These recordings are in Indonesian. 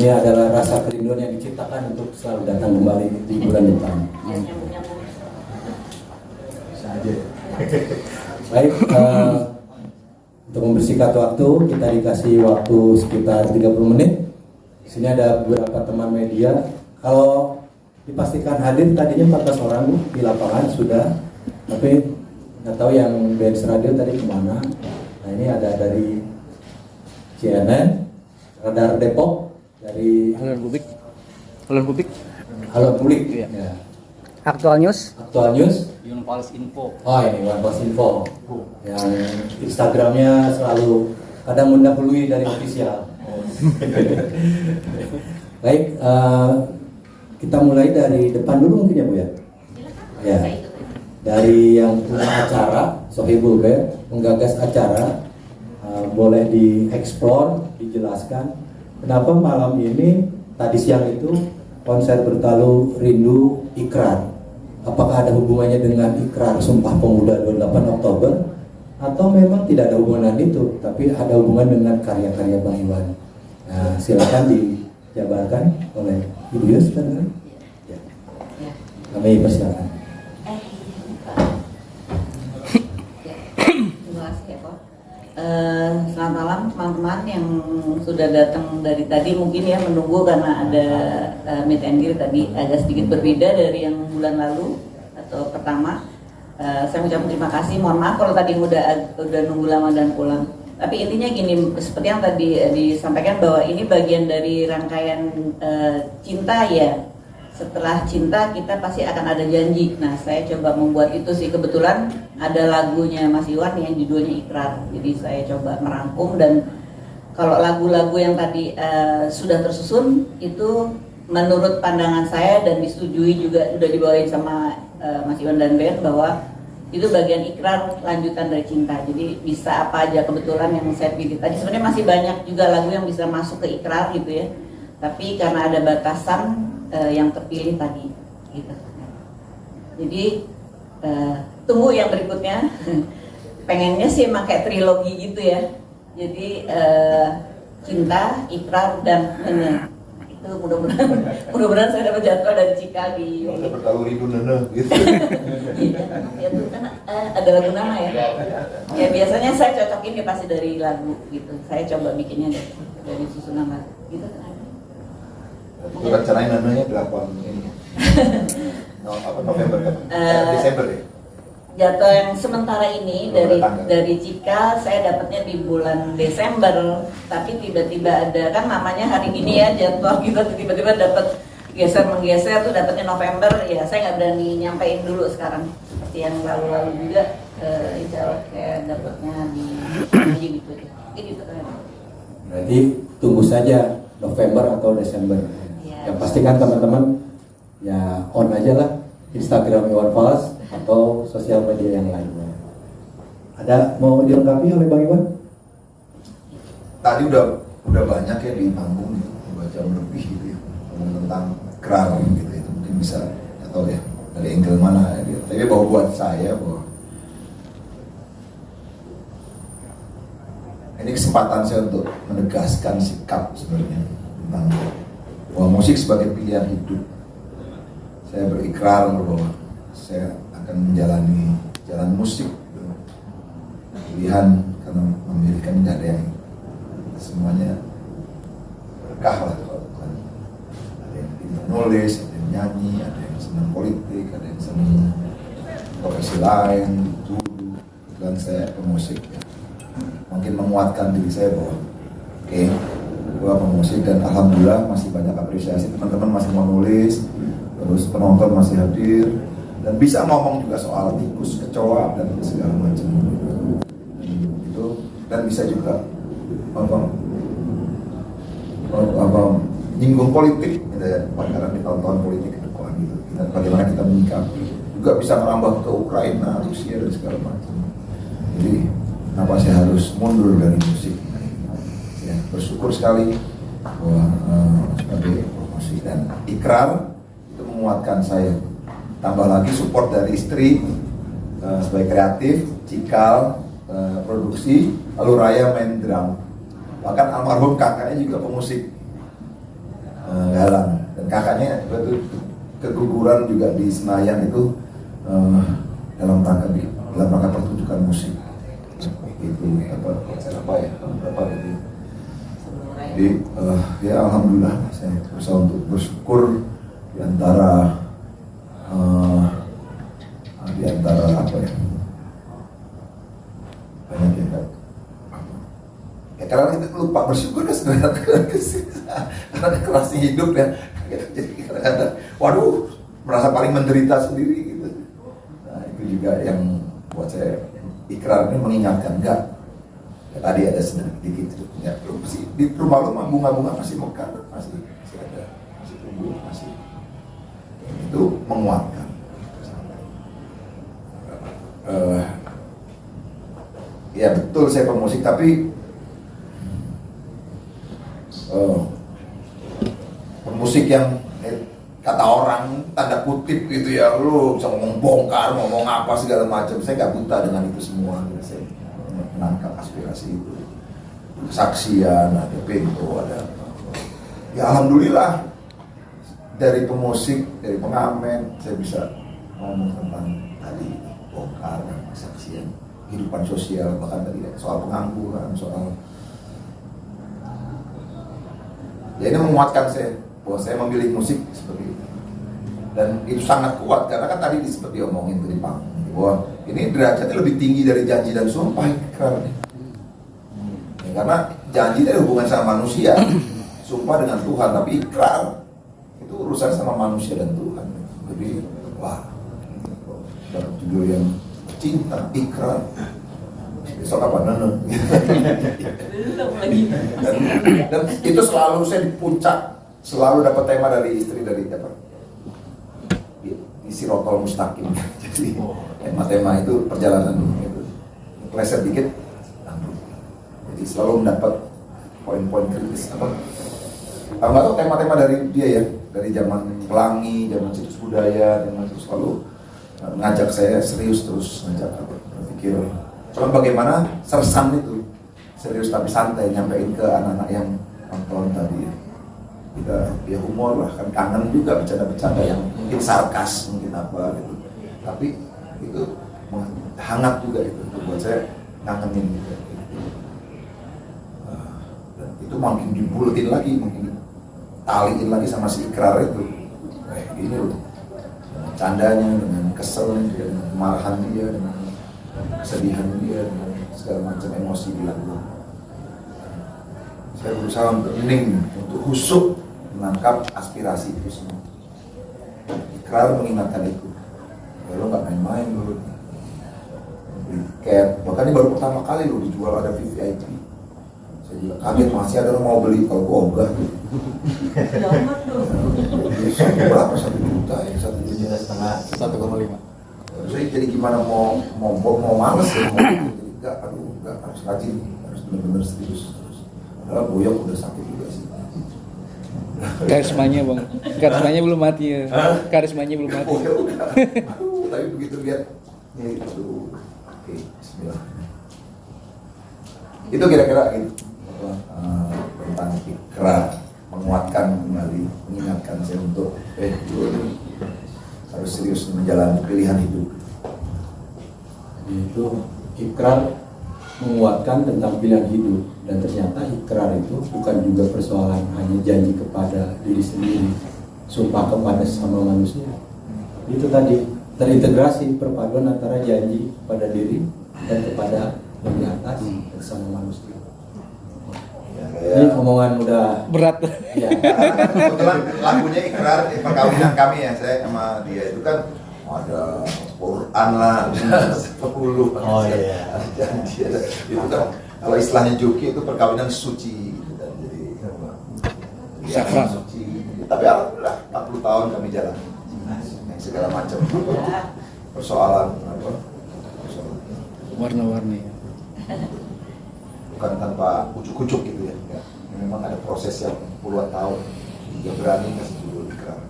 Ini adalah rasa kerinduan yang diciptakan untuk selalu datang kembali di bulan depan. Bisa aja. Baik, untuk membersihkan waktu, kita dikasih waktu sekitar 30 menit. Di sini ada beberapa teman media. Kalau dipastikan hadir tadinya 14 orang di lapangan sudah, tapi nggak tahu yang Benz Radio tadi kemana. Nah ini ada dari CNN, Radar Depok, dari Halo publik. Ya. Aktual News. Unpals Info. Oh ini Unpals Info. Yang Instagramnya selalu kadang mendahului dari official. Baik, kita mulai dari depan dulu mungkin ya Bu ya. Ya. Dari yang punya acara, Sohibul Ber, menggagas acara, boleh dieksplor, dijelaskan kenapa malam ini tadi siang itu konser Bertalu Rindu Ikrar. Apakah ada hubungannya dengan ikrar Sumpah Pemuda 28 Oktober atau memang tidak ada hubungan itu, tapi ada hubungan dengan karya-karya Bang Iwan. Nah, silakan dijabarkan oleh Ibu Yus dan ya. Kami persilakan. Terima kasih ya Pak. Selamat malam teman-teman yang sudah datang dari tadi, mungkin ya menunggu karena ada meet and greet tadi agak sedikit berbeda dari yang bulan lalu atau pertama. Saya mengucapkan terima kasih, mohon maaf kalau tadi udah nunggu lama dan pulang. Tapi intinya gini, seperti yang tadi disampaikan bahwa ini bagian dari rangkaian cinta ya. Setelah cinta kita pasti akan ada janji. Nah saya coba membuat itu sih, kebetulan ada lagunya Mas Iwan yang judulnya Ikrar. Jadi saya coba merangkum, dan kalau lagu-lagu yang tadi sudah tersusun itu menurut pandangan saya dan disetujui juga sudah dibawain sama Mas Iwan dan Ben bahwa itu bagian ikrar lanjutan dari cinta. Jadi bisa apa aja, kebetulan yang saya pilih tadi sebenarnya masih banyak juga lagu yang bisa masuk ke ikrar gitu ya. Tapi karena ada batasan yang terpilih tadi gitu. Jadi tunggu yang berikutnya. Pengennya sih pakai trilogi gitu ya. Jadi cinta, ikrar, dan nene. Itu mudah-mudahan saya dapat jadwal dari Cika di Bertalu Rindu Nene gitu. Iya, ya itu kan ada lagu nama ya. Ya biasanya saya cocokin dia pasti dari lagu gitu. Saya coba bikinnya dari susunan lagu gitu kan. Itu rencananya namanya 8 ini. November kan? Desember ya? Jadwal yang sementara ini dari Cika saya dapatnya di bulan Desember, tapi tiba-tiba ada kan namanya hari gini ya jadwal kita tiba-tiba dapat menggeser tuh dapatnya November ya. Saya nggak berani nyampein dulu sekarang seperti yang lalu-lalu juga. Insya Allah kayak dapatnya di gitu aja. Gitu kan. Berarti tunggu saja November atau Desember. Ya. Yang pastikan teman-teman ya on aja lah Instagram Iwan Fals atau sosial media yang lainnya. Ada mau dilengkapi oleh Bang Iwan? Tadi udah banyak ya di panggung, 2 jam lebih gitu ya, ngomong tentang ikrar gitu ya. Mungkin bisa atau ya dari angle mana ya gitu. Tapi bahwa buat saya bahwa ini kesempatan saya untuk menegaskan sikap sebenarnya tentang bahwa musik sebagai pilihan hidup. Saya berikrar bahwa saya akan menjalani jalan musik pilihan, karena memilihkan tidak ada yang semuanya berkah lah. Ada yang menulis, ada yang nyanyi, ada yang senang politik, ada yang senang profesi lain, guru, dan saya pemusik ya. Mungkin menguatkan diri saya bahwa oke, gua pemusik, dan alhamdulillah masih banyak apresiasi, teman-teman masih mau nulis, terus penonton masih hadir, dan bisa ngomong juga soal tikus, kecoa, dan segala macam itu, dan bisa juga nyinggung politik gitu ya, karena di tahun-tahun politik ke depan gitu, dan bagaimana kita menyikapi, juga bisa merambah ke Ukraina, Rusia, dan segala macam. Jadi kenapa saya harus mundur dari musik? Ya, bersyukur sekali bahwa sebagai promosi dan ikrar itu menguatkan saya. Tambah lagi support dari istri sebagai kreatif, Cikal produksi, lalu Raya main drum. Bahkan almarhum kakaknya juga pemusik. galang. Dan kakaknya waktu keguguran juga di Senayan itu dalam rangka pertunjukan musik itu apa ya berapa gitu. Jadi ya alhamdulillah saya berusaha untuk bersyukur di antara apa ya banyak yang ya karena kita lupa bersyukur kan sebenarnya karena kerasnya hidup ya jadi kadang-kadang waduh merasa paling menderita sendiri gitu. Nah itu juga yang buat saya ikrar ini mengingatkan enggak ya, tadi ada sedikit ya, di rumah bunga-bunga masih mekar masih ada masih tumbuh masih itu menguatkan. Ya betul saya pemusik tapi pemusik yang kata orang tanda kutip gitu ya lu bisa ngomong bongkar ngomong apa segala macam, saya nggak buta dengan itu semua gitu. Saya menangkap aspirasi itu, kesaksian, ada pintu, ada ya alhamdulillah dari pemusik dari pengamen saya bisa ngomong tentang tadi bongkar dan kesaksian kehidupan sosial, bahkan tadi soal pengangguran, soal ya ini menguatkan saya bahwa saya memilih musik seperti itu dan itu sangat kuat karena kan tadi seperti omongin tadi panggung bahwa ini derajatnya lebih tinggi dari janji dan sumpah ikrar ya, karena janji itu hubungan sama manusia, sumpah dengan Tuhan, tapi ikrar itu urusan sama manusia dan Tuhan. Jadi wah judul yang cinta ikrar besok apa nana dan itu selalu saya di puncak selalu dapat tema dari istri dari apa di Sirotol Mustaqim. Jadi tema-tema itu perjalanan itu pleset dikit jadi selalu mendapat poin-poin kritis apa nggak tahu tema-tema dari dia ya dari zaman Pelangi, zaman Situs Budaya, zaman itu selalu ngajak saya serius terus ngajak berpikir soal bagaimana sersan itu serius tapi santai nyampein ke anak-anak yang nonton tadi kita ya humor lah kan kangen juga bercanda-bercanda yang mungkin sarkas mungkin apa gitu tapi itu hangat juga itu buat saya ngangenin gitu. Dan itu makin dibulatin lagi makin taliin lagi sama si ikrar itu gini loh candanya dengan keselnya dia dengan kemarahan dia dengan kesedihan dia dengan segala macam emosi di lagu. Saya berusaha untuk hening, untuk husuk menangkap aspirasi itu semua. Ikrar mengingatkan itu. Ya lo nggak main-main lo. Beli tiket, bahkan ini baru pertama kali lo dijual ada VIP. Saya juga kaget masih ada orang mau beli kalau gua ogah. Berapa 1 juta ya 1,5 juta. Saya jadi gimana mau males ya mau enggak harus rajin harus benar-benar serius terus. Padahal boyok udah sakit juga sih. Karismanya bang, karismanya belum mati ya. Karismanya belum mati. Tapi begitu lihat itu oke, bismillah. Itu kira-kira gitu tentang ikrar menguatkan kembali mengingatkan saya untuk harus serius menjalani pilihan hidup. Itu ikrar menguatkan tentang pilihan hidup dan ternyata ikrar itu bukan juga persoalan hanya janji kepada diri sendiri, sumpah kepada sesama manusia. Itu tadi terintegrasi perpaduan antara janji pada diri dan kepada yang di atas bersama manusia. Ini omongan udah Berat. ya. Kebetulan lagunya ikrar perkawinan kami ya saya sama dia itu kan ada Quran lah 10 Oh iya. janji ada itu kan kalau istilahnya Juki itu perkawinan suci gitu kan jadi Sakral. suci tapi alhamdulillah 40 tahun kami jalan yang segala macam persoalan apa persoalan Warna-warni. bukan tanpa ujuk-ujuk gitu ya enggak. Memang ada proses yang puluhan tahun dia berani ngasih judul ikrar.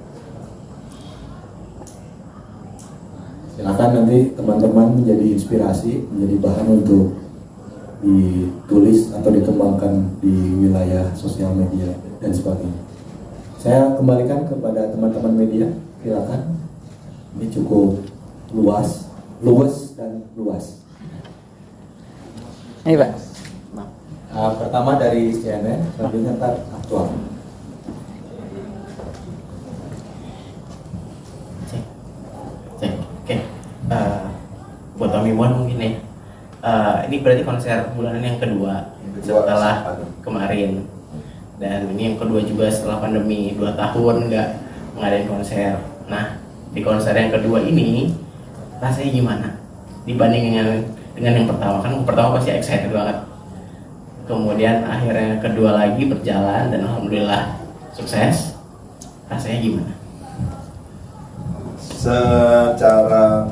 Silakan nanti teman-teman menjadi inspirasi, menjadi bahan untuk ditulis atau dikembangkan di wilayah sosial media dan sebagainya. Saya kembalikan kepada teman-teman media, silakan. Ini cukup luas dan luas. Ini Pak. Pertama dari CNN, selanjutnya ntar aktual. Oke. Buat Om Iwan mungkin ya. Ini berarti konser bulanan yang kedua setelah kemarin. Dan ini yang kedua juga setelah pandemi 2 tahun nggak ngadain konser. Nah, di konser yang kedua ini rasanya gimana dibanding dengan yang pertama? Kan yang pertama pasti excited banget. Kemudian akhirnya kedua lagi berjalan dan alhamdulillah sukses. Rasanya gimana? Secara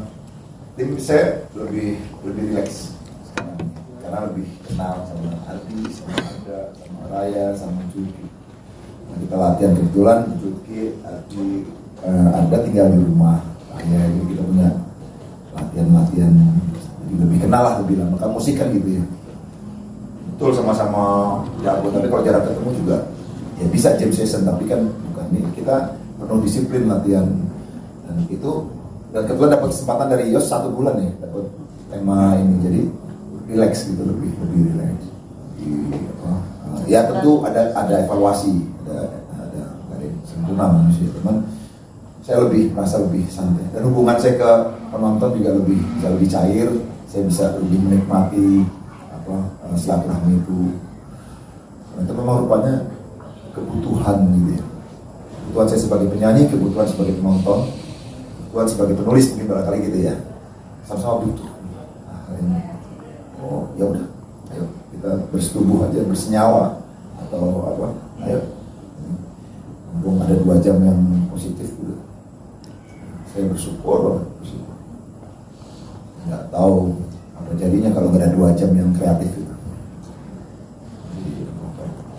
tim saya lebih rileks sekarang, karena lebih kenal sama Ardi, sama Ada, sama Raya, sama Cuki. Nah, kita latihan kebetulan Cuki, Ardi, Ada tinggal di rumah. Raya, jadi kita punya latihan, jadi lebih kenal lah, lebih lama. Kan musik kan gitu ya. Betul, sama-sama jago, tapi kalau jarak ketemu juga ya bisa jam session, tapi kan bukan ini, kita penuh disiplin latihan. Dan kebetulan dapat kesempatan dari Yos 1 bulan ya, dapat tema ini, jadi relax gitu, lebih relax. Ya tentu ada evaluasi, ada sempurna manusia, teman. Saya merasa lebih santai, dan hubungan saya ke penonton juga bisa lebih cair. Saya bisa lebih menikmati silaturahmi itu. Itu memang rupanya kebutuhan gitu ya. Kebutuhan saya sebagai penyanyi, kebutuhan sebagai penonton, kebutuhan sebagai penulis mungkin barangkali gitu ya. Sama-sama butuh. Oh ya udah, ayo kita bersetubuh aja, bersenyawa atau apa? Ayo. Mumpung ada 2 jam yang positif gitu. Saya bersyukur. Nggak tahu apa jadinya kalau nggak ada 2 jam yang kreatif itu.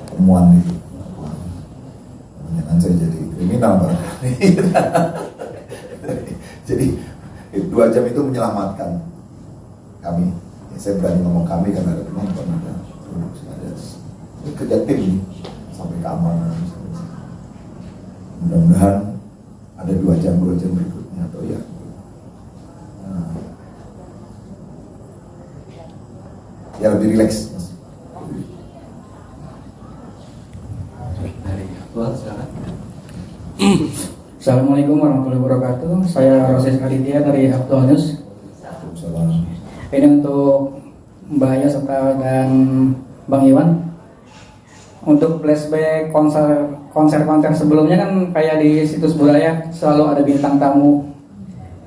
Pertemuan itu. Jangan saya jadi kriminal barangkali. Jadi 2 jam itu menyelamatkan kami. Ya, saya berani ngomong kami karena ada penonton, ada produksi, ada kerja tim ini sampai keamanan. Mudah-mudahan ada 2 jam berikutnya atau ya. Ya lebih rileks. Dari aktual, silakan. Assalamualaikum warahmatullahi wabarakatuh. Saya Roses Aditya dari Aktual News. Ini untuk Mbak Aya serta dan Bang Iwan. Untuk flashback konser sebelumnya kan kayak di situs budaya selalu ada bintang tamu.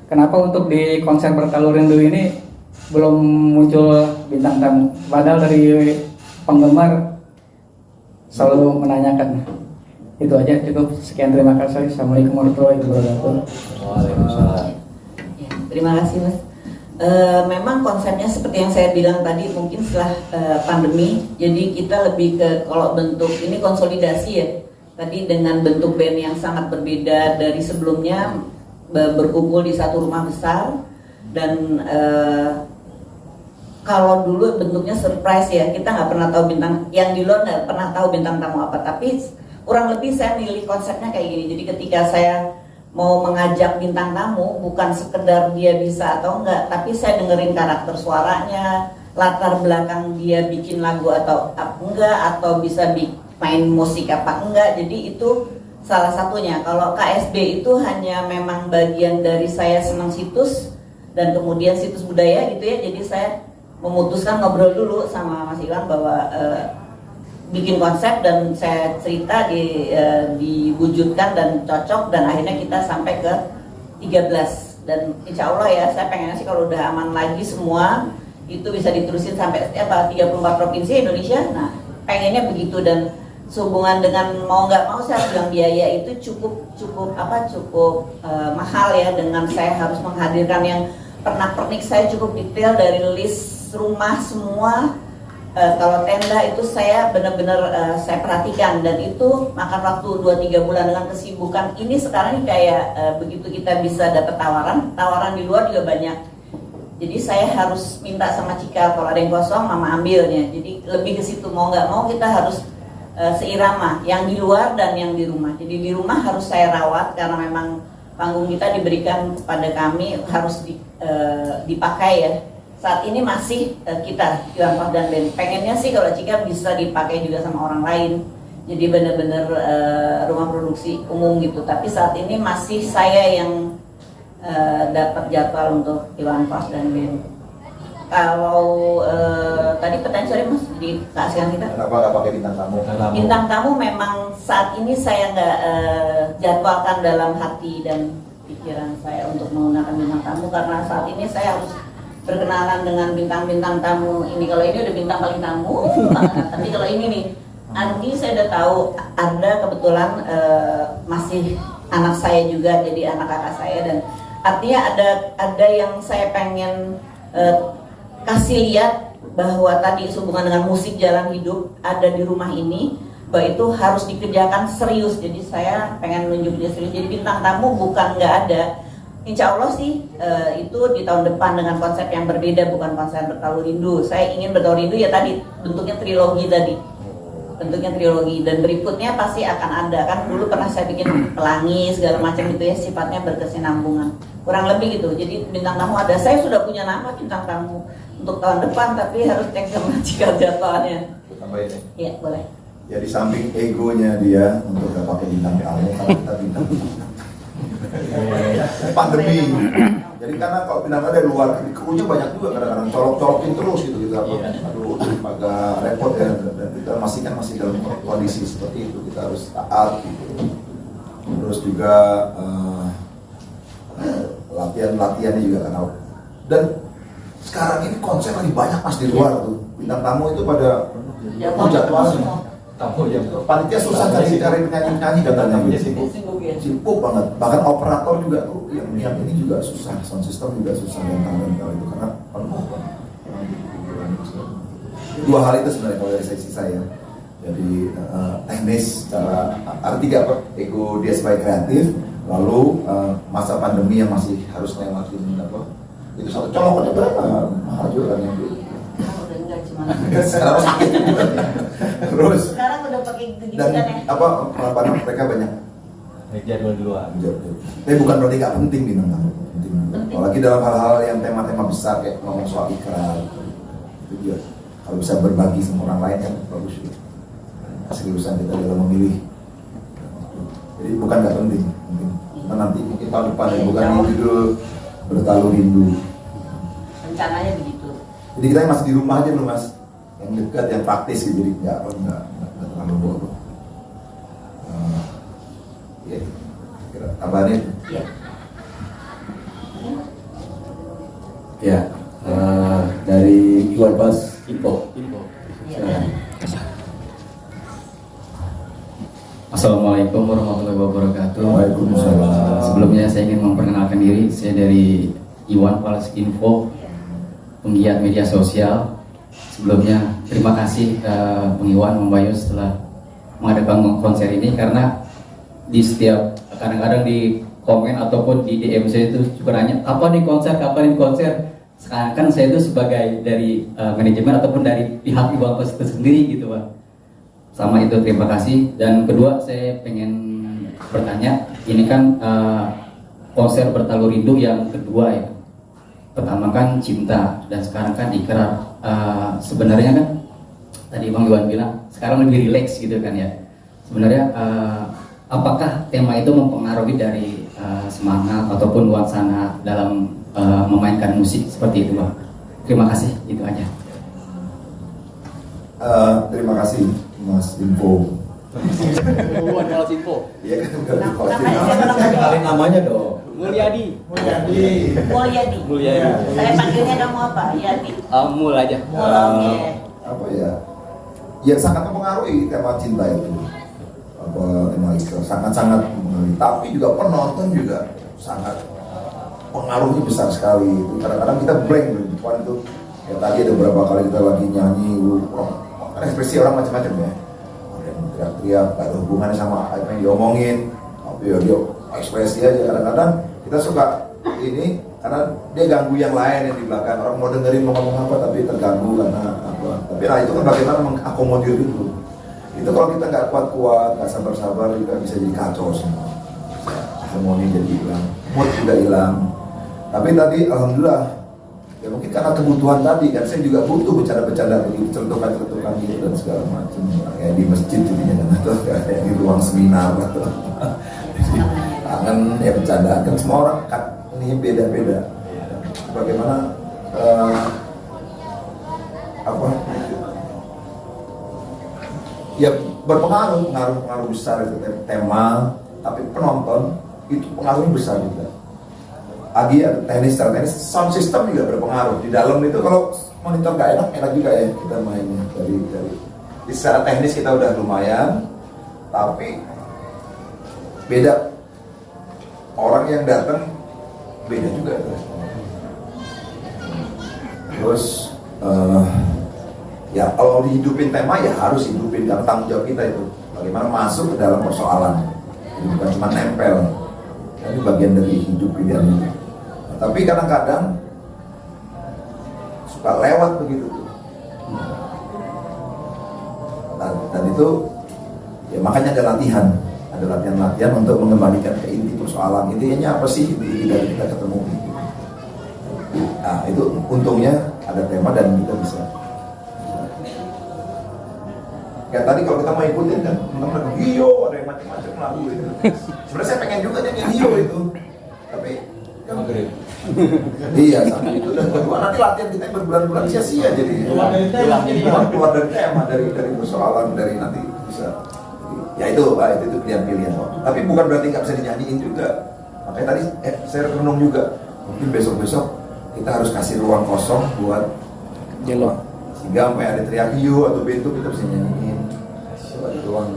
Kenapa untuk di konser Bertalu Rindu ini belum muncul bintang tamu? Padahal dari penggemar selalu menanyakan. Itu aja, cukup. Sekian, terima kasih. Assalamualaikum warahmatullahi wabarakatuh. Waalaikumsalam. Ya, terima kasih Mas. Memang konsepnya seperti yang saya bilang tadi, mungkin setelah pandemi, jadi kita lebih ke, kalau bentuk ini konsolidasi ya, tadi dengan bentuk band yang sangat berbeda dari sebelumnya, berkumpul di satu rumah besar. Dan kalau dulu bentuknya surprise ya, kita nggak pernah tahu bintang, yang di luar nggak pernah tahu bintang tamu apa, tapi kurang lebih saya milih konsepnya kayak gini. Jadi ketika saya mau mengajak bintang tamu, bukan sekedar dia bisa atau enggak, tapi saya dengerin karakter suaranya, latar belakang dia bikin lagu atau enggak, atau bisa main musik apa enggak. Jadi itu salah satunya. Kalau KSB itu hanya memang bagian dari saya senang situs dan kemudian situs budaya gitu ya. Jadi saya memutuskan ngobrol dulu sama Mas Iwan bahwa bikin konsep, dan saya cerita diwujudkan dan cocok, dan akhirnya kita sampai ke 13. Dan insya Allah ya, saya pengennya sih kalau udah aman lagi semua itu bisa diterusin sampai 34 provinsi Indonesia. Nah pengennya begitu, dan sehubungan dengan mau nggak mau saya bilang biaya itu cukup mahal ya, dengan saya harus menghadirkan yang pernak-pernik saya cukup detail dari list rumah semua. Kalau tenda itu saya benar-benar saya perhatikan, dan itu makan waktu 2-3 bulan dengan kesibukan ini. Sekarang kayak begitu kita bisa dapat tawaran di luar juga banyak. Jadi saya harus minta sama Cika, kalau ada yang kosong mama ambilnya. Jadi lebih ke situ, mau nggak mau kita harus seirama, yang di luar dan yang di rumah. Jadi di rumah harus saya rawat karena memang panggung kita diberikan kepada kami, harus dipakai ya. Saat ini masih kita Iwan Fals dan band. Pengennya sih kalau Cika bisa dipakai juga sama orang lain. Jadi benar-benar rumah produksi umum gitu. Tapi saat ini masih saya yang dapat jadwal untuk Iwan Fals dan band. Kalau tadi pertanyaan sorry Mas, jadi keasikan kita. Kenapa nggak pakai bintang tamu? Bintang tamu memang saat ini saya nggak jadwalkan dalam hati dan pikiran saya untuk menggunakan bintang tamu karena saat ini saya harus berkenalan dengan bintang-bintang tamu ini. Kalau ini udah bintang paling tamu, tapi kalau ini nih, nanti saya udah tahu ada kebetulan masih anak saya juga jadi anak kakak saya dan artinya ada yang saya pengen kasih lihat bahwa tadi sehubungan dengan musik jalan hidup ada di rumah ini, bahwa itu harus dikerjakan serius. Jadi saya pengen nunjuk dia serius. Jadi bintang tamu bukan nggak ada. Insya Allah sih itu di tahun depan dengan konsep yang berbeda, bukan konsep Bertalu Rindu. Saya ingin Bertalu Rindu ya tadi bentuknya trilogi tadi, bentuknya trilogi dan berikutnya pasti akan ada kan. Dulu pernah saya bikin pelangi segala macam itu ya sifatnya berkesinambungan kurang lebih gitu. Jadi bintang tamu ada, saya sudah punya nama bintang tamu untuk tahun depan tapi harus cek sama Cika jadwalnya. Tambahin ya. Iya boleh. Ya di samping egonya dia untuk gak pakai bintang tamu, kalau kita bintang pandemi. Jadi karena kalau bintang tamu dari luar, krunya banyak juga kadang-kadang colok-colokin terus gitu kita. Aduh, agak repot ya. Dan kita masih dalam kondisi seperti itu, kita harus taat gitu. Terus juga latihannya juga kan. Dan sekarang ini konser lagi banyak Mas di luar tuh. Bintang tamu itu pada jadwalnya. Panitia susah cari penyanyi katanya gitu. Sibuk banget. Bahkan operator juga tuh yang ini juga susah, sound system juga susah dan itu karena penuh banget. Dua hal itu sebenarnya kalau dari sisi saya. Jadi teknis secara arti apa? Ego dia sebagai kreatif, lalu masa pandemi yang masih harus lewatin apa? Itu satu colokannya berapa? Mahal juga kan yang itu. Sekarang sakit juga. Terus Sekarang udah pakai dan kegiatan ya. apa mereka banyak Jadwal di luar. tapi bukan berarti gak penting bintang tamu. Penting. Apalagi dalam hal-hal yang tema-tema besar kayak ngomong soal ikrar itu dia kalau bisa berbagi sama orang lain kan bagus juga. Seriusan kita dalam memilih. Jadi bukan gak penting. Cuma nanti mungkin tahun depan ya, bukan ini judul Bertalu Rindu. Rencananya begitu. Jadi kita masih di rumah aja loh Mas, yang dekat, yang praktis gitu, jadi nggak terlalu bodoh. Ya, kabarnya? Ya. Ya, dari Iwan Fals Info. Ya. Assalamualaikum warahmatullahi wabarakatuh. Waalaikumsalam. Sebelumnya saya ingin memperkenalkan diri. Saya dari Iwan Fals Info, penggiat media sosial. Sebelumnya terima kasih Bang Iwan, Bang Bayu setelah mengadakan konser ini karena di setiap kadang-kadang di komen ataupun di DM saya itu juga nanya kapan nih konser. Sekarang kan saya itu sebagai dari manajemen ataupun dari pihak Iwan Fals itu sendiri gitu Pak. Sama itu terima kasih. Dan kedua saya pengen bertanya, ini kan konser Bertalu Rindu yang kedua ya. Pertama kan Cinta dan sekarang kan Ikrar. Sebenarnya kan tadi Bang Iwan bilang sekarang lebih rileks gitu kan ya. Sebenarnya apakah tema itu mempengaruhi dari semangat ataupun nuansa dalam memainkan musik seperti itu Bang? Terima kasih, itu aja. Terima kasih Mas Info. Iwan Fals Info. Iya kan udah di Namanya siapa namanya? Kenalin namanya dong. Mulyadi. Mulyadi. Mulyadi. Saya panggilnya kamu apa? Yadi. Mul aja. Oke. Apa ya? Ya sangat mempengaruhi tema cinta itu. Apa tema itu sangat-sangat mempengaruhi. Tapi juga penonton juga sangat pengaruhnya besar sekali. Kadang-kadang kita blank di depan itu. Ya tadi ada beberapa kali kita lagi nyanyi, kan ekspresi orang macam-macam ya. Ada yang teriak-teriak, gak ada hubungannya sama apa yang diomongin. Tapi ya dia ekspresi aja. Kadang-kadang kita suka ini karena dia ganggu yang lain yang di belakang. Orang mau dengerin mau ngomong apa tapi terganggu karena apa. Tapi nah itu kan bagaimana mengakomodir itu. Itu kalau kita nggak kuat-kuat, nggak sabar-sabar juga bisa jadi kacau semua. Harmoni jadi hilang, mood juga hilang. Tapi tadi alhamdulillah, ya mungkin karena kebutuhan tadi kan, saya juga butuh bercanda-bercanda begitu, celutukan-celutukan gitu dan segala macam. Kayak di masjid jadinya kan, atau kayak di ruang seminar atau kangen ya bercandaan kan, semua orang kan ini beda-beda. Bagaimana ya pengaruh besar itu tema, tapi penonton itu pengaruhnya besar juga. Lagi ada tenis, sound system juga berpengaruh. Di dalam itu kalau monitor nggak enak juga ya kita mainnya dari secara teknis kita udah lumayan, tapi beda orang yang datang beda juga terus ya kalau dihidupin tema ya harus hidupin, karena tanggung jawab kita itu bagaimana masuk ke dalam persoalan. Jadi bukan cuma nempel, ini bagian dari hidup pilihan ini. Tapi kadang-kadang suka lewat begitu tuh. Dan itu ya makanya ada latihan untuk mengembalikan ke inti persoalan. Intinya apa sih dari kita ketemu gitu. Nah itu untungnya ada tema dan kita bisa. Kayak tadi kalau kita mau ikutin kan, teman-teman hiyo ada yang macam-macam lagu itu. Sebenarnya saya pengen juga nyanyi hiyo itu, tapi iya sama itu, dan kedua nanti latihan kita berbulan-bulan sia-sia jadi keluar dari tema, dari persoalan, dari nanti bisa ya itu pilihan-pilihan. Tapi bukan berarti nggak bisa dinyanyiin juga. Makanya tadi saya renung juga, mungkin besok-besok kita harus kasih ruang kosong buat Jelok. sehingga sampai ada teriak hiyo atau bentuk kita bisa nyanyiin. Ada ruang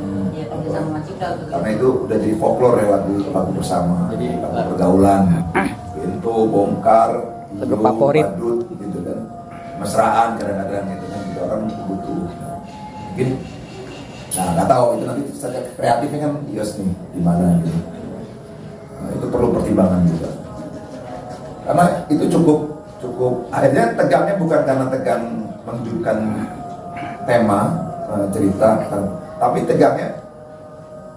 karena itu udah jadi folklore ya, lagu bersama, jadi lagu pergaulan. Bento, bongkar, hiyo, badut gitu kan, mesraan kadang-kadang gitu kan, juga orang butuh. Mungkin, nah nggak tahu itu nanti saja kreatifnya kan Yos nih di mana gitu. Nah, itu perlu pertimbangan juga. Karena itu cukup akhirnya tegangnya bukan karena tegang menunjukkan tema cerita, tapi tegangnya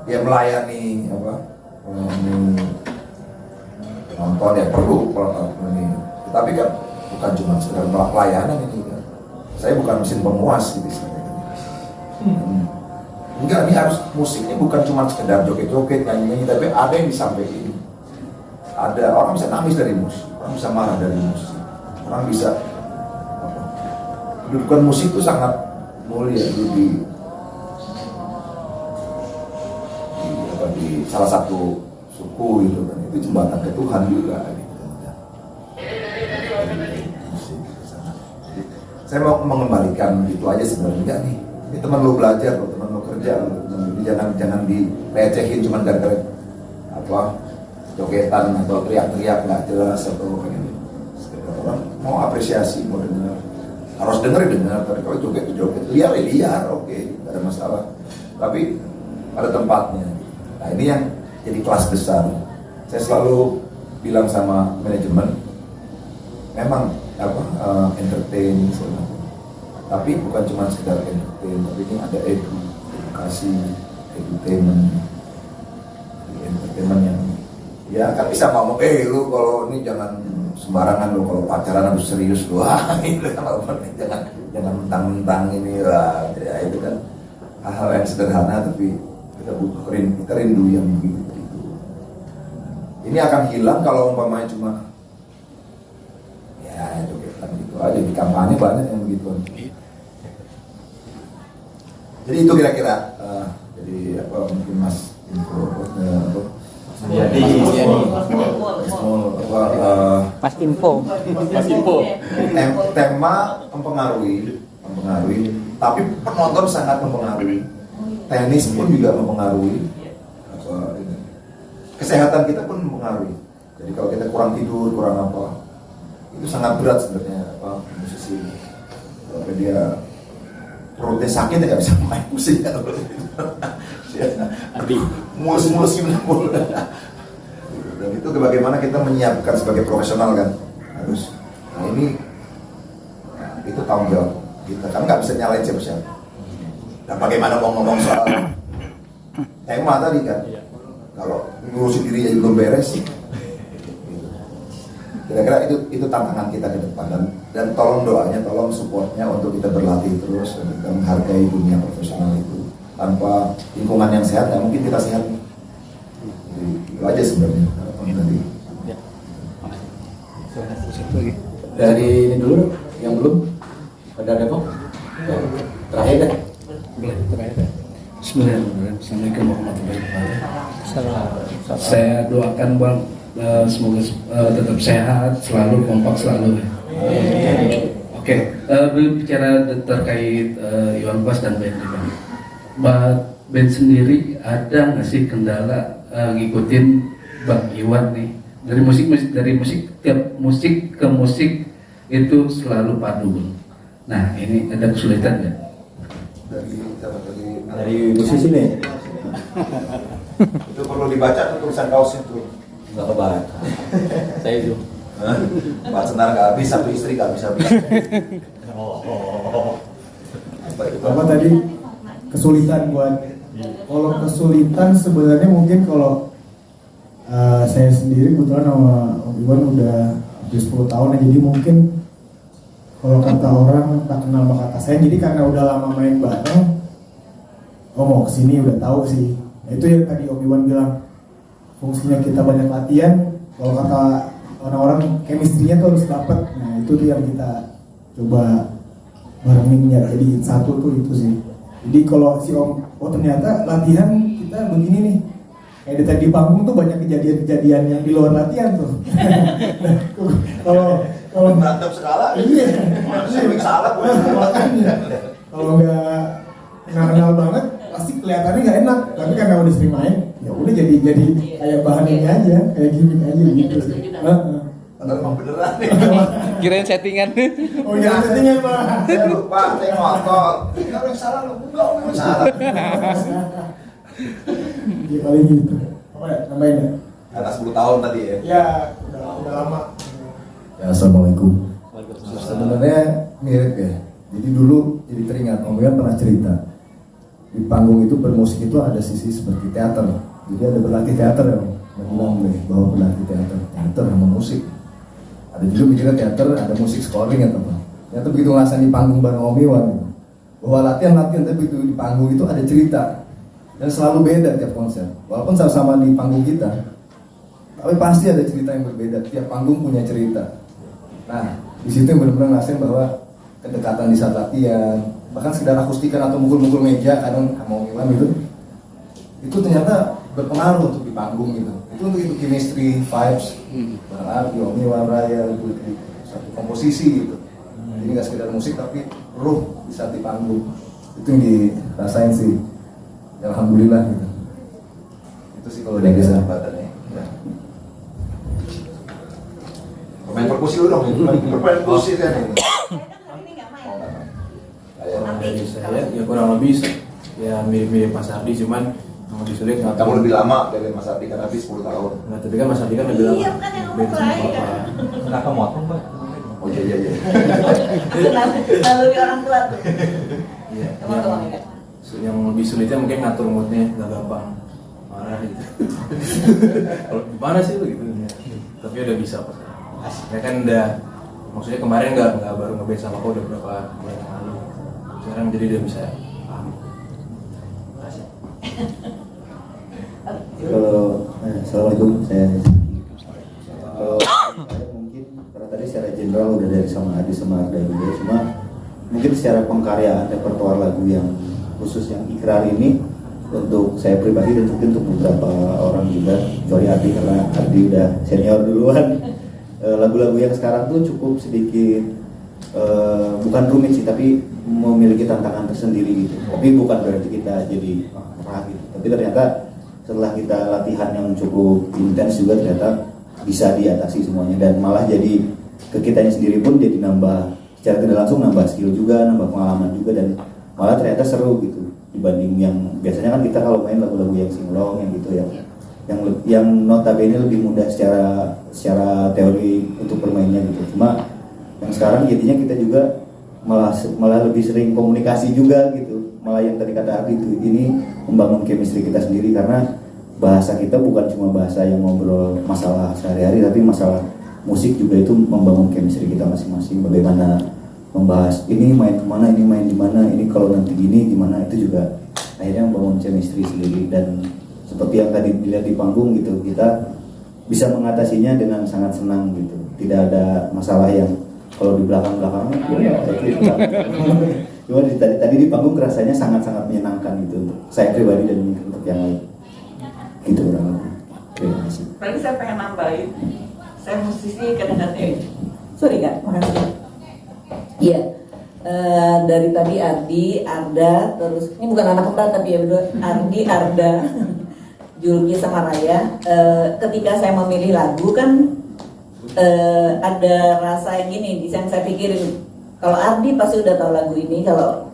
ya melayani nonton ya perlu ini. Tapi kan bukan cuma sekedar pelayanan ini kan. Saya bukan mesin pemuas gitu. Enggak, ini harus musiknya bukan cuma sekedar joget-joget nyanyi, tapi ada yang disampaikan. Ada orang bisa nangis dari musik, orang bisa marah dari musik, orang bisa kedudukan musik itu sangat mulia di salah satu suku gitu kan, itu jembatan ke Tuhan juga gitu. Saya mau mengembalikan itu aja sebenarnya nih. Ini teman lo belajar, teman lo kerja, jangan direcehin cuma gara-gara jogetan atau teriak-teriak nggak jelas atau kayak gitu. Orang mau apresiasi, mau dengar, harus dengar. Tapi kalau joget liar, oke, nggak ada masalah. Tapi ada tempatnya. Nah ini yang jadi kelas besar. Saya selalu bilang sama manajemen, memang entertain, tapi bukan cuma sekedar entertain, tapi ini ada edukasi, edutainment yang ya kan bisa ngomong, lu kalau ini jangan sembarangan, lu kalau pacaran harus serius, itu jangan mentang-mentang ini lah, ya itu kan hal-hal yang sederhana tapi kita butuh kita rindu yang begitu. Ini akan hilang kalau umpamanya cuma ya itu gitu aja, di kampanye banyak yang begituan. Jadi itu kira-kira jadi mungkin Mas info Mas info. tema mempengaruhi, tapi penonton sangat mempengaruhi. Tenis pun juga mempengaruhi. Kesehatan kita pun mempengaruhi. Jadi kalau kita kurang tidur, kurang apa, itu sangat berat sebenarnya musisi. Kalau dia perutnya sakit ya nggak bisa main musik kan. Mulus gimana. Dan itu bagaimana kita menyiapkan sebagai profesional kan harus. Nah ini itu tanggung jawab kita kan, nggak bisa nyalain siapa-siapa. Nah bagaimana mau ngomong soal tema tadi kan, kalau ngurusin diri aja belum beres. Kira-kira itu tantangan kita ke depan, dan tolong doanya, tolong supportnya untuk kita berlatih terus dan kita menghargai dunia profesional itu. Tanpa lingkungan yang sehat, ya mungkin kita sehat. Jadi, itu aja sebenarnya tadi. Dari ini dulu, yang belum ada kok? Terakhir deh. Bismillahirrahmanirrahim. Assalamualaikum warahmatullahi wabarakatuh. Saya doakan Bang semoga tetap sehat, selalu kompak selalu. Oke, berbicara terkait Iwan Fals dan band Bang. Band sendiri ada nggak sih kendala ngikutin Bang Iwan nih? Dari musik tiap musik ke musik itu selalu padu. Nah ini ada kesulitan nggak? Dari musisi nih. Itu perlu dibaca tuh tulisan kaos itu. Nggak kebaca. Saya itu. Pak Senar nggak habis, satu istri nggak bisa. Apa tadi kesulitan buat? Kalau kesulitan sebenarnya mungkin kalau saya sendiri kebetulan sama Om Iwan udah hampir 10 tahun ya, jadi mungkin kalau kata orang tak kenal maka kata sayang, jadi karena udah lama main bareng, mau kesini udah tahu sih. Nah, itu yang tadi Om Iwan bilang, fungsinya kita banyak latihan, kalau kata orang-orang chemistry-nya tuh harus dapet. Nah itu tuh yang kita coba barengin ya, jadi satu tuh itu sih. Jadi kalau si Om, oh ternyata latihan kita begini nih, kayak tadi di panggung tuh banyak kejadian-kejadian yang di luar latihan tuh. Kalau berantem segala, iya, sering salah. makanya kalau nggak kenal banget pasti kelihatannya nggak enak, tapi karena udah sering main ya udah jadi kayak bahan ini aja, kayak gimmick aja gitu. Padahal emang beneran nih. Kirain settingan. Oh iya settingan Pak. Saya lupa, saya ngotot. Kalau yang salah lu, enggak yang salah. Ya paling gitu. Apa ya nambahin ya? Karena 10 tahun tadi ya. Ya udah lama. Ya, assalamualaikum. Sebenarnya mirip ya. Jadi dulu jadi teringat Om Iwan pernah cerita di panggung itu bermusik itu ada sisi seperti teater. Jadi ada berlatih teater ya, bilang bahwa berlatih teater sama musik. Ada juga mikirnya teater, ada musik scoring atau apa. Ternyata begitu ngerasain di panggung bareng Om Iwan gitu, bahwa latihan tapi begitu di panggung itu ada cerita dan selalu beda tiap konser. Walaupun sama-sama di panggung kita, tapi pasti ada cerita yang berbeda. Tiap panggung punya cerita. Nah, di situ yang benar-benar ngerasain bahwa kedekatan di saat latihan, bahkan sekedar akustikan atau mukul-mukul meja kadang sama Om Iwan gitu, itu ternyata berpengaruh untuk di panggung gitu. Itu untuk itu chemistry, vibes, barang Ardi, Om Iwan, Raya, itu satu komposisi gitu. Jadi nggak sekedar musik tapi ruh di saat di panggung. Itu yang dirasain sih. Ya, alhamdulillah gitu. Itu sih kalau dari sahabatannya. Ya. Main perkusi lu dong, perkusi kan ini. Dari saya ya kurang lebih ya mirip-mirip Mas Ardi, cuman yang lebih sulit nggak Kamu lebih lama dari Mas Ardi kan, habis 10 tahun. Nah, tapi kan Mas Ardi kan lebih lama. Iya, kan yang Beda sama ngomong Bapak. Kenapa motong Pak? Oh iya. Lalu orang tua tuh. Iya. Teman-teman ya. Yang lebih sulitnya mungkin ngatur moodnya nggak gampang marah gitu. Kalau gimana sih lu gitu? Tapi udah bisa Pak. Ya kan udah, maksudnya kemarin nggak baru ngeband sama aku udah berapa bulan yang lalu. Sekarang jadi udah bisa paham. Assalamualaikum, saya mungkin karena tadi secara general udah dari sama Adi sama Arda juga, cuma mungkin secara pengkaryaan repertoar lagu yang khusus yang Ikrar ini untuk saya pribadi dan mungkin untuk beberapa orang juga, kecuali Ardi karena Ardi udah senior duluan. Lagu-lagu yang sekarang tuh cukup sedikit bukan rumit sih, tapi memiliki tantangan tersendiri gitu. Tapi bukan berarti kita jadi marah gitu. Tapi ternyata setelah kita latihan yang cukup intens juga ternyata bisa diatasi semuanya, dan malah jadi ke kitanya sendiri pun jadi nambah secara tidak langsung nambah skill juga, nambah pengalaman juga, dan malah ternyata seru gitu dibanding yang biasanya kan kita kalau main lagu-lagu yang singlong yang gitu ya. Yang notabene lebih mudah secara teori untuk bermainnya gitu. Cuma yang sekarang jadinya kita juga malah lebih sering komunikasi juga gitu, yang tadi kata Abi itu, ini membangun chemistry kita sendiri, karena bahasa kita bukan cuma bahasa yang ngobrol masalah sehari-hari, tapi masalah musik juga itu membangun chemistry kita masing-masing. Bagaimana membahas ini main kemana, ini main di mana, ini kalau nanti gini gimana, itu juga akhirnya membangun chemistry sendiri. Dan seperti yang tadi dilihat di panggung gitu, kita bisa mengatasinya dengan sangat senang gitu. Tidak ada masalah yang kalau di belakang-belakang cuma tadi di panggung rasanya sangat-sangat menyenangkan gitu untuk saya pribadi dan untuk yang lain gitu. Terima kasih. Paling saya pengen nambahin, saya musisi kadang-kadang sorry Kak, makasih. Iya, dari tadi Ardi, Arda, terus ini bukan anak kembar tapi ya berdua, Ardi, Arda, Julki sama Raya. Ketika saya memilih lagu kan ada rasa yang gini, yang saya pikirin. Kalau Ardi pasti udah tahu lagu ini, kalau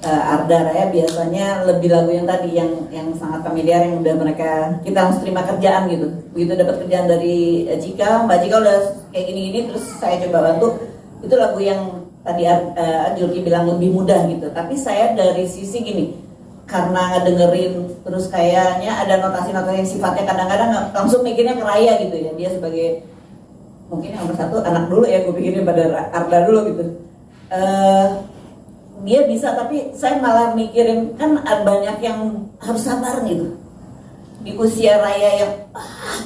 Arda, Raya biasanya lebih lagu yang tadi yang sangat familiar, yang udah mereka kita langsung terima kerjaan gitu. Begitu dapat kerjaan dari Cika, Mbak Cika udah kayak gini-gini, terus saya coba bantu. Itu lagu yang tadi Julki bilang lebih mudah gitu. Tapi saya dari sisi gini, karena ngedengerin terus kayaknya ada notasi-notasi yang sifatnya kadang-kadang langsung mikirnya ke Raya gitu ya. Dia sebagai mungkin yang nomor satu anak dulu ya, gue pikirin pada Arda dulu gitu. Dia bisa, tapi saya malah mikirin kan banyak yang harus sabar gitu di usia Raya yang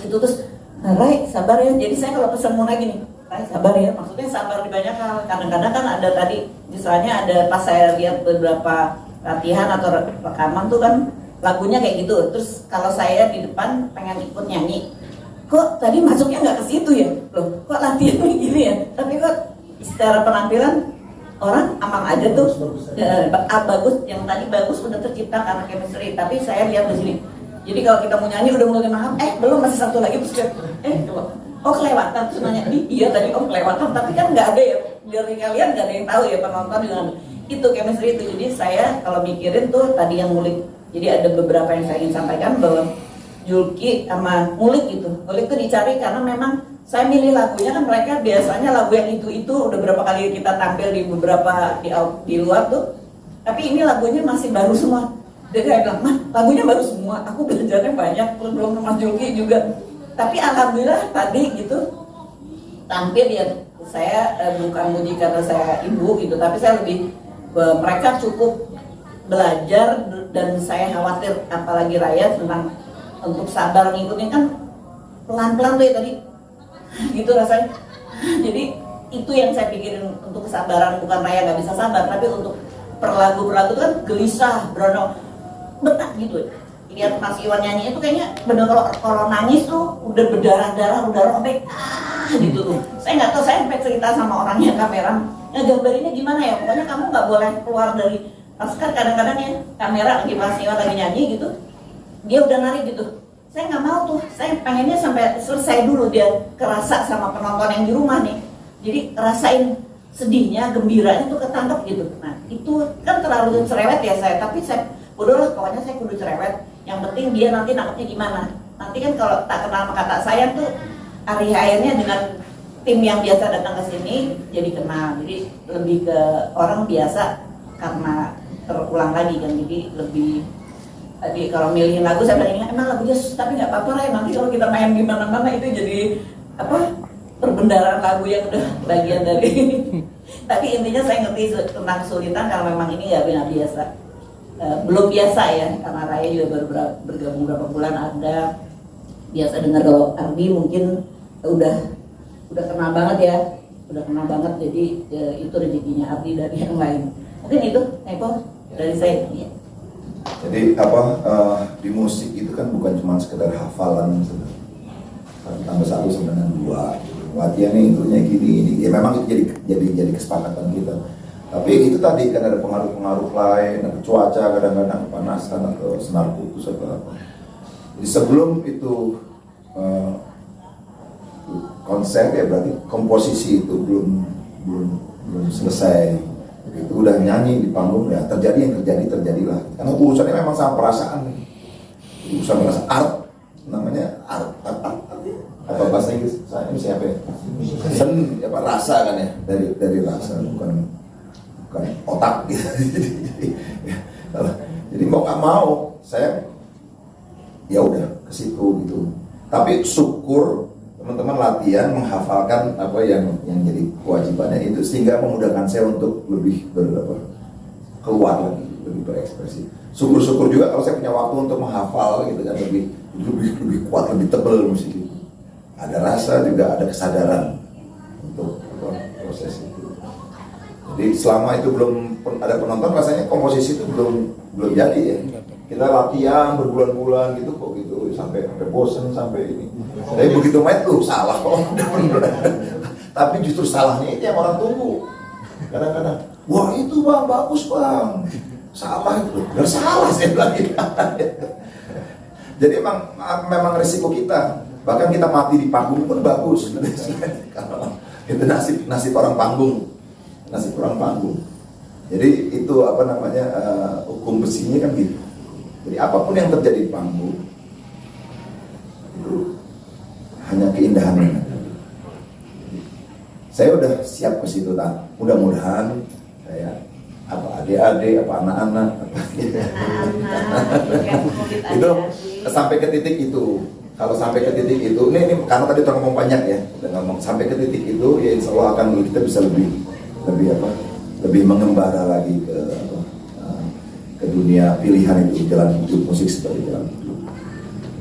gitu, terus Ray sabar ya. Jadi saya kalau pesan Muna gini, Ray sabar ya, maksudnya sabar di banyak hal. Kadang-kadang kan ada tadi misalnya ada pas saya lihat beberapa latihan atau rekaman tuh kan lagunya kayak gitu, terus kalau saya di depan pengen ikut nyanyi, kok tadi masuknya nggak ke situ ya, loh kok latihannya gini ya, tapi kok secara penampilan orang aman aja tuh, bagus, yang tadi bagus udah tercipta karena chemistry. Tapi saya lihat di sini, jadi kalau kita mau nyanyi udah mulai mahal, belum masih satu lagi, terus oh kelewatan, terus nanya, iya tadi kelewatan, tapi kan nggak ada ya, dari kalian nggak ada yang tahu ya, penonton dengan itu chemistry itu. Jadi saya kalau mikirin tuh tadi yang ngulik, jadi ada beberapa yang saya ingin sampaikan bahwa Julki sama ngulik gitu, ngulik itu dicari karena memang saya milih lagunya kan mereka biasanya lagu yang itu udah berapa kali kita tampil di beberapa di luar tuh, tapi ini lagunya masih baru semua. Dia kayak bilang, Mah lagunya baru semua, aku belajarnya banyak, belum Mas Julki juga. Tapi alhamdulillah tadi gitu tampil ya, saya bukan muji karena saya ibu gitu, tapi saya lebih mereka cukup belajar. Dan saya khawatir apalagi Raya tentang untuk sabar ngikutin, kan pelan-pelan tuh ya tadi gitu rasanya. Jadi itu yang saya pikirin untuk kesabaran, bukan Raya nggak bisa sabar, tapi untuk per lagu itu kan gelisah, beronok, berat gitu. Lihat Mas Iwan nyanyi itu kayaknya bener, kalau nangis tuh udah berdarah-darah, udah robek gitu tuh. Saya nggak tahu, saya sampai cerita sama orangnya kamera, gambarinnya gimana ya, pokoknya kamu nggak boleh keluar dari kan kadang-kadang ya kamera lagi Mas Iwan lagi nyanyi gitu, dia udah narik gitu. Saya nggak mau tuh, saya pengennya sampai selesai dulu, dia kerasa sama penonton yang di rumah nih. Jadi rasain sedihnya, gembiranya tuh ketangkep gitu. Nah itu kan terlalu cerewet ya saya, tapi saya udahlah pokoknya saya kudu cerewet. Yang penting dia nanti nangkepnya gimana. Nanti kan kalau tak kenal maka tak sayang tuh, akhirnya dengan tim yang biasa datang ke sini jadi kenal. Jadi lebih ke orang biasa karena terulang lagi kan, jadi lebih. Tadi kalau milihin lagu saya bilang emang lagunya susah, tapi nggak apa-apa lah ya, nanti kalau kita main di mana-mana itu jadi perbendaharaan lagu yang udah bagian dari. Tapi intinya saya ngerti tentang kesulitan karena memang ini nggak biasa, belum biasa ya, karena Raya juga baru bergabung berapa bulan. Ada biasa dengar kalau Ardi mungkin udah kenal banget ya, jadi itu rezekinya Ardi dari yang lain. Mungkin itu Eko dari saya. Ya. Jadi di musik itu kan bukan cuma sekedar hafalan tambah 1 sama dengan 2 gitu. Latihannya intronya gini, ya memang itu jadi kesepakatan kita. Tapi itu tadi kan ada pengaruh-pengaruh lain, ada cuaca kadang-kadang kepanasan atau senar putus atau apa. Jadi sebelum itu konser ya berarti komposisi itu belum selesai. Begitu udah nyanyi di panggung ya terjadi yang terjadilah, karena urusannya memang sama perasaan, urusan perasaan, art namanya art apa bahasa Inggris saya ini siapa ya, rasa kan ya, dari rasa bukan otak gitu. Jadi mau nggak mau saya ya udah ke situ gitu. Tapi syukur teman-teman latihan menghafalkan apa yang jadi kewajibannya itu sehingga memudahkan saya untuk lebih keluar lagi, lebih berekspresi. Syukur-syukur juga kalau saya punya waktu untuk menghafal gitu kan, lebih kuat, lebih tebal musik itu. Ada rasa juga, ada kesadaran untuk proses itu. Jadi selama itu belum ada penonton, rasanya komposisi itu belum jadi ya. Kita latihan berbulan-bulan gitu kok gitu sampai bosen sampai ini. Tapi begitu main tuh salah kok. Tapi justru salahnya itu yang orang tunggu. Kadang-kadang, wah itu bang bagus bang, salah itu, nggak salah saya bilang gitu. Jadi memang risiko kita. Bahkan kita mati di panggung pun bagus. Itu nasib orang panggung, nasib orang panggung. Jadi itu apa namanya hukum besinya kan gitu. Jadi apapun yang terjadi di panggung itu hanya keindahannya. Saya udah siap ke situ, tak? Mudah-mudahan saya apa adik-adik, apa anak-anak, itu sampai ke titik itu. Kalau sampai ke titik itu, ini karena tadi kita ngomong banyak ya, udah ngomong sampai ke titik itu, ya insya Allah akan kita bisa lebih mengembara lagi ke dunia pilihan itu, jalan hidup musik sebagai jalan hidup.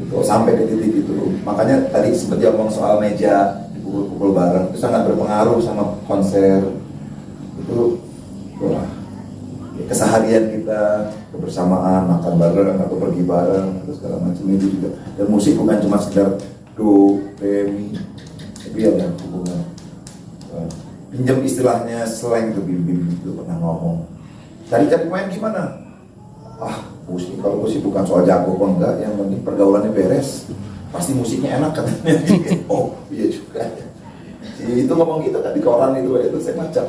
Itu sampai ke titik itu, makanya tadi seperti ngomong soal meja dipukul-pukul bareng itu sangat berpengaruh sama konser itu. Wah, keseharian kita, kebersamaan, makan bareng atau pergi bareng atau segala macam itu juga. Dan musik bukan cuma sekedar do, re, mi, tapi ada hubungan. Pinjam istilahnya slang tuh Bim itu pernah ngomong. Cari-cari pemain gimana? Musik kalau musik bukan soal jago kok enggak, yang penting pergaulannya beres, pasti musiknya enak katanya. Oh iya juga. Itu ngomong gitu kan di koran itu saya baca.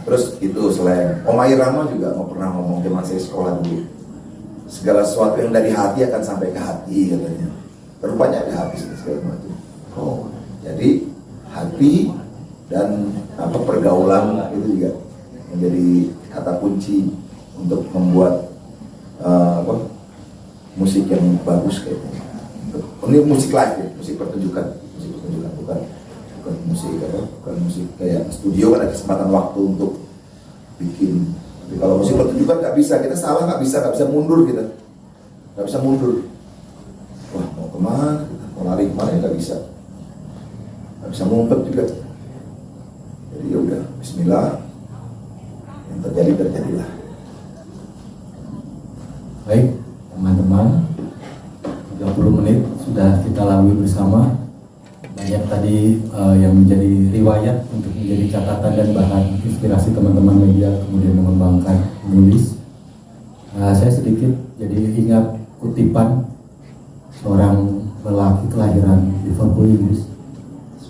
Terus itu slang. Om Irama juga pernah ngomong zaman saya sekolah dulu. Segala sesuatu yang dari hati akan sampai ke hati katanya. Rupanya ada hati segala macam. Oh, jadi hati dan pergaulan itu juga menjadi kata kunci untuk membuat musik yang bagus kayaknya. Ini musik live ya, musik pertunjukan bukan musik kayak studio kan ada kesempatan waktu untuk bikin. Tapi kalau musik pertunjukan nggak bisa, kita salah nggak bisa mundur kita, nggak bisa mundur. Wah mau kemana? Mau lari kemana nggak bisa ngumpet juga. Jadi ya udah, Bismillah, yang terjadilah. Baik teman-teman, 30 menit sudah kita lalui bersama. Banyak tadi yang menjadi riwayat untuk menjadi catatan dan bahan inspirasi teman-teman media kemudian mengembangkan menulis. Saya sedikit jadi ingat kutipan seorang lelaki kelahiran Liverpool, Inggris,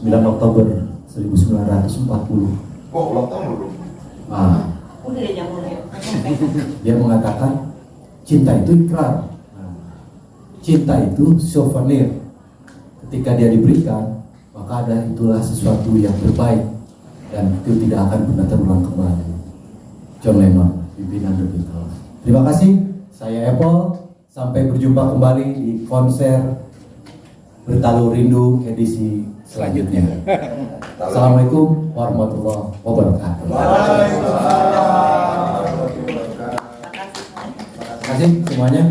9 Oktober 1940. Oh, ulang tahun dulu. Udah deh nyamuknya. Dia mengatakan cinta itu ikrar, cinta itu souvenir. Ketika dia diberikan, maka itulah sesuatu yang terbaik dan itu tidak akan pernah terulang kembali. John Lennon, pimpinan The Beatles. Terima kasih, saya Apple. Sampai berjumpa kembali di konser Bertalu Rindu edisi selanjutnya. Assalamualaikum warahmatullahi wabarakatuh. Terima kasih semuanya.